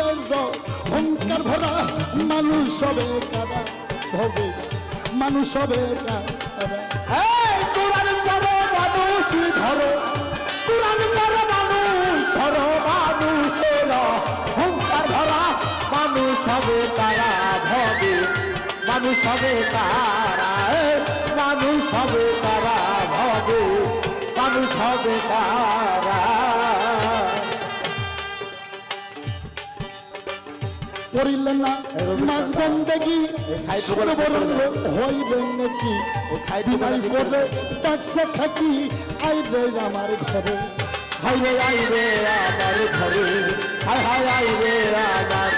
অহংকার ভরা মানুষ হবে কারা হবে মানুষ হবে কারা কোরআন পড়ো মানুষ ধরো কোরআন পড়ো মানুষ ধরো মানুষের অহংকার ভরা মানুষ হবে তারা ভবে মানুষ হবে তারা মানুষ হবে তারা ভবে মানুষ হবে তারা করিলেন না মাঝ বন্দেগি সর্বরঙ্গ হইলেন নাকি বিনাই করে ডাকছে থাকি আইরে আমার ঘরে হাইরে আইরে আমার ঘরে হায় হায় আইরে আমার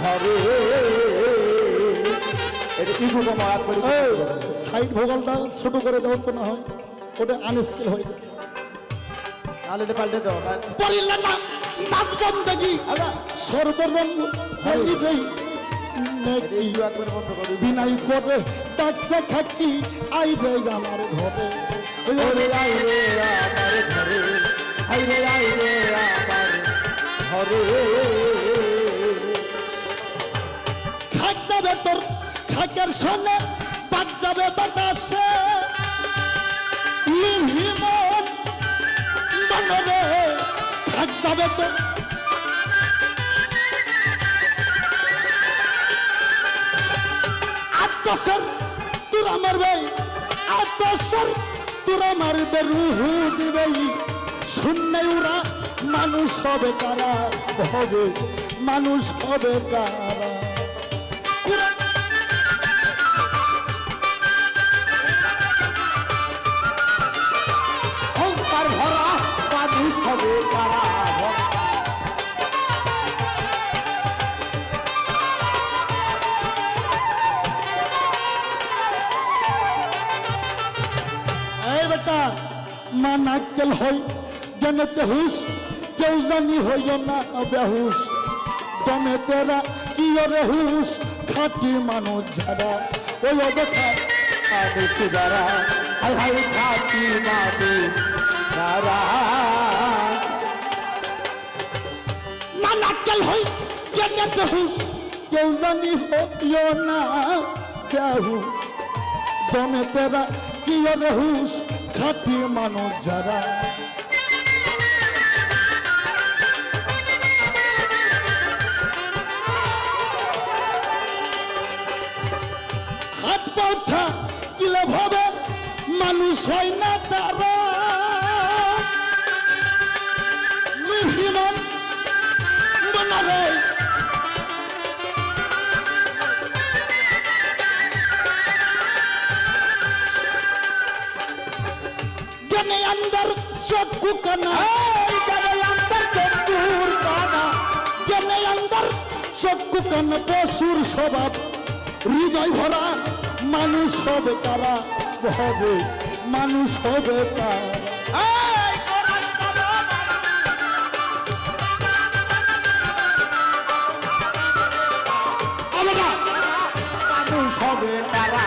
ঘরে এটা কি ভোগ মারাত করে সাইড ভোগালটা ছোট করে দেওয়ার তো না হয় ওটা আনস্কিল হয়ে যায় তাহলে পাল্টে দাও করিলেন না মাঝ বন্দেগি সর্বরঙ্গ হইলেন নাকি বিনাই করে ডাকছে থাকি আইরে আমার ঘরে ওরে আইরে আমার ঘরে হাইরে আইরে আমার ঘরে খাক যাবে তোর খাকের সঙ্গে বাদ যাবে বাতাসে লিহিমন মনরে খাক যাবে তোর আত্মসর তোরা মারবে আত্মসর তোরা মারবে রুহু দিবে শূন্য ওরা মানুষ হবে কারা হবে মানুষ হবে কারা অহংকার ভরা মানুষ হবে তারা এই বেটা মানাক্কেল হই জনতে হুশ কেউ জানি হইও না বেহুশ দমে তেরা কি ওরে হুশ খাটি মানুষ যারা ওই অবস্থা মানুষ যারা হাই হাই খাতি মানুষ যারা মানাক্কেল হই জনতে হুশ কেউ জানি হইও না বেহুশ দমে তেরা কি ওরে হুশ খাটি মানুষ যারা হাত পাউঠা কিলে ভাবে মানুষ হয় না তারা লিহিমন মনরে जने अंदर चक्कू कना जने अंदर चक्कूर काना जने अंदर चक्कू कना पशुर स्वभाव হৃদয় ভরা মানুষ হবে তারা হবে মানুষ হবে তারা মানুষ হবে তারা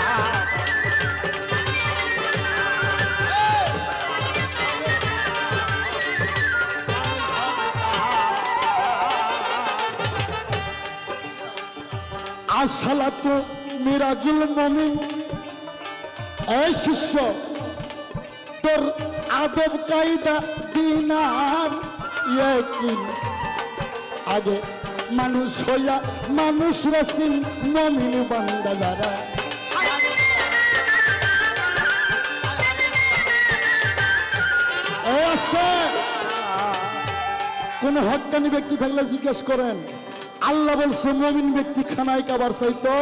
আসসালাতু মিরাজুল মুমিন এই শিষ্য তোর আদব কায়দা দিনার ইয়াকিন আগে মানুষ হইয়া মানুষ রসিন মুমিন বান্দা যারা এই আস্তে কোন হক্কানি ব্যক্তি থাকলে জিজ্ঞেস করেন আল্লাহ বলছে মুমিন ব্যক্তি খানায় খাবার চাইতো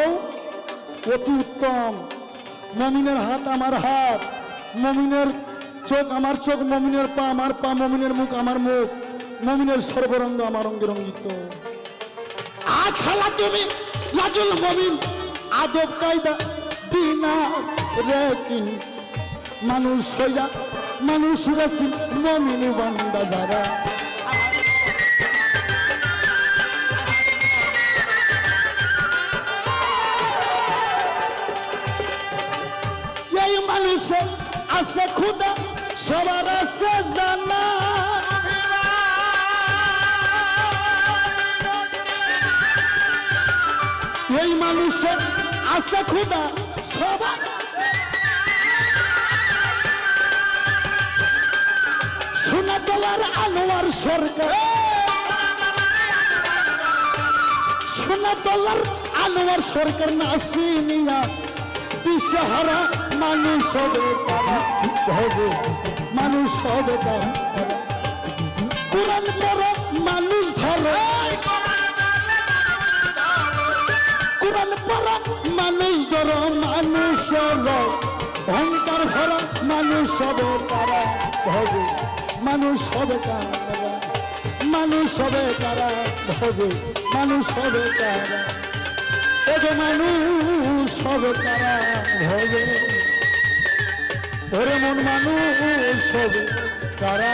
অতি উত্তম মুমিনের হাত আমার হাত মুমিনের চোখ আমার চোখ মুমিনের পা আমার পা মুমিনের মুখ আমার মুখ মুমিনের সর্বরঙ্গ আমার অঙ্গে রঙ্গিত আজ হালা তুমি লাজুল মুমিন আদব কায়দা দিনা রেকিন মানুষ হইয়া মানুষ রাসিল মুমিন বান্দা যারা মানুষের আছে খুদা সবার আছে জানা এই মানুষের আছে খুদা সবার সোনা ডলার আনোয়ার সরকার সোনা ডলার আনোয়ার সরকার নাসিনিয়া দিশাহারা মানুষ হবে তারা হবে মানুষ হবে তারা কোরআন পড়ো মানুষ ধরো কোরআন পড়ো মানুষ ধরো মানুষ হলো অহংকার ভরা মানুষ হবে তারা হবে মানুষ হবে তারা মানুষ হবে তারা হবে মানুষ হবে তারা এগো মানুষ হবে তারা হবে ওরে মন মানুষ হবে তারা